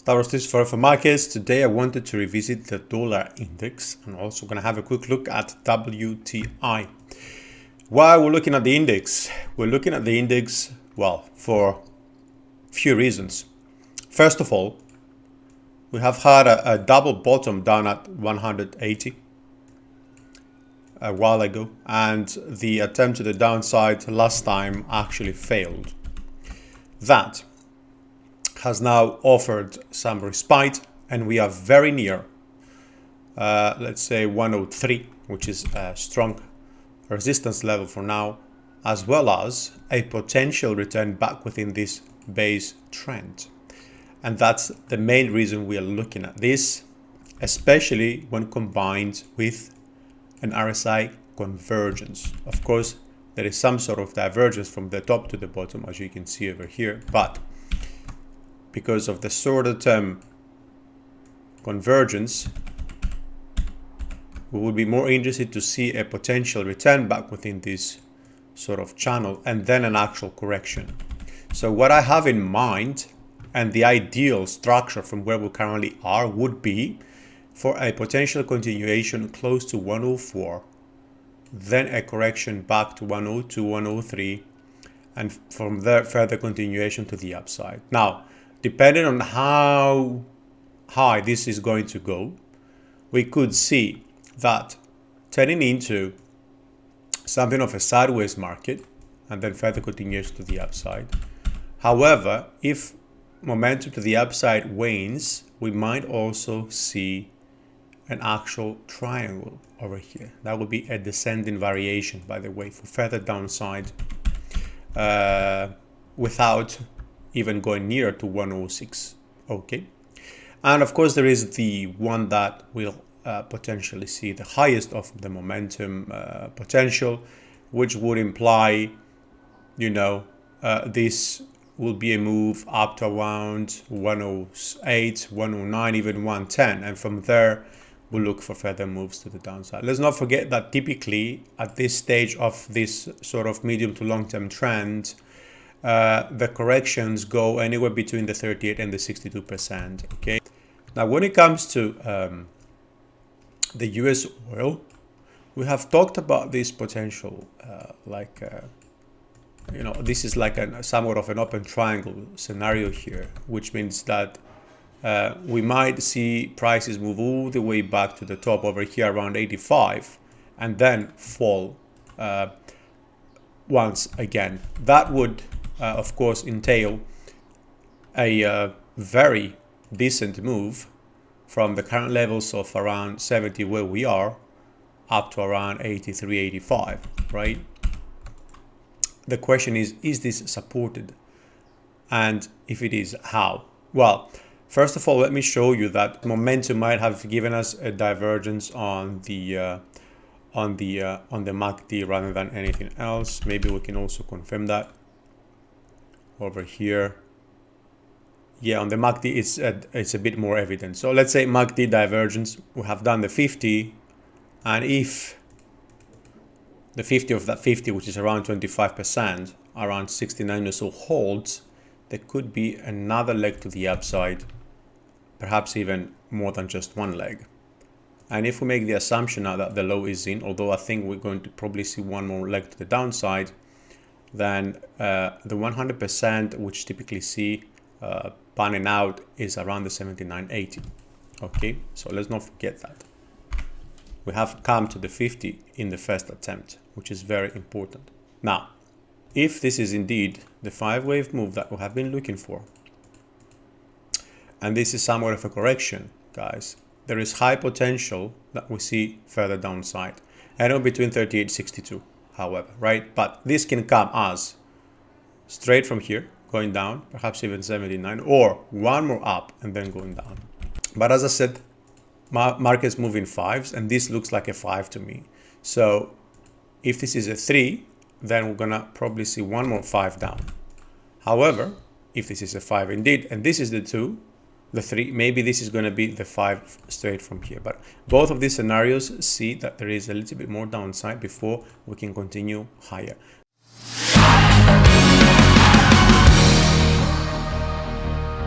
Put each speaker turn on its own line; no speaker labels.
Stavros Tousios for M4Markets. Today I wanted to revisit the dollar index and also going to have a quick look at WTI. Why we're looking at the index? We're looking at the index, well, for a few reasons. First of all, we have had a double bottom down at 180 a while ago, and the attempt to the downside last time actually failed. That has now offered some respite, and we are very near, let's say 103, which is a strong resistance level for now, as well as a potential return back within this base trend. And that's the main reason we are looking at this, especially when combined with an RSI convergence. Of course, there is some sort of divergence from the top to the bottom, as you can see over here, but because of the shorter term convergence, we would be more interested to see a potential return back within this sort of channel and then an actual correction. So what I have in mind and the ideal structure from where we currently are would be for a potential continuation close to 104, then a correction back to 102, 103, and from there further continuation to the upside. Now, depending on how high this is going to go, we could see that turning into something of a sideways market and then further continuation to the upside. However, if momentum to the upside wanes, we might also see an actual triangle over here. That would be a descending variation, by the way, for further downside without even going near to 106. Okay, and of course there is the one that will potentially see the highest of the momentum potential, which would imply, this will be a move up to around 108, 109, even 110, and from there we'll look for further moves to the downside. Let's not forget that typically at this stage of this sort of medium to long-term trend, the corrections go anywhere between the 38 and the 62%. Okay. Now, when it comes to the US oil, we have talked about this potential, this is like somewhat of an open triangle scenario here, which means that we might see prices move all the way back to the top over here around 85 and then fall once again. That would of course entail a very decent move from the current levels of around 70 where we are up to around 83, 85, right? The question is this supported? And if it is, how? Well, first of all, let me show you that momentum might have given us a divergence on the MACD rather than anything else. Maybe we can also confirm that over here. Yeah, on the MACD it's a bit more evident. So let's say MACD divergence, we have done the 50, and if the 50 of that 50, which is around 25%, around 69 or so holds, there could be another leg to the upside, perhaps even more than just one leg. And if we make the assumption now that the low is in, although I think we're going to probably see one more leg to the downside, then the 100%, which typically see panning out, is around the 79.80. Okay, so let's not forget that. We have come to the 50 in the first attempt, which is very important. Now, if this is indeed the 5-wave move that we have been looking for, and this is somewhat of a correction, guys, there is high potential that we see further downside. I know between 38 and 62, however, right? But this can come as straight from here, going down, perhaps even 79, or one more up and then going down. But as I said, markets move in fives, and this looks like a 5 to me. So if this is a 3, then we're gonna probably see one more 5 down. However, if this is a 5 indeed, and this is the 2, the 3, maybe this is gonna be the 5 straight from here. But both of these scenarios see that there is a little bit more downside before we can continue higher.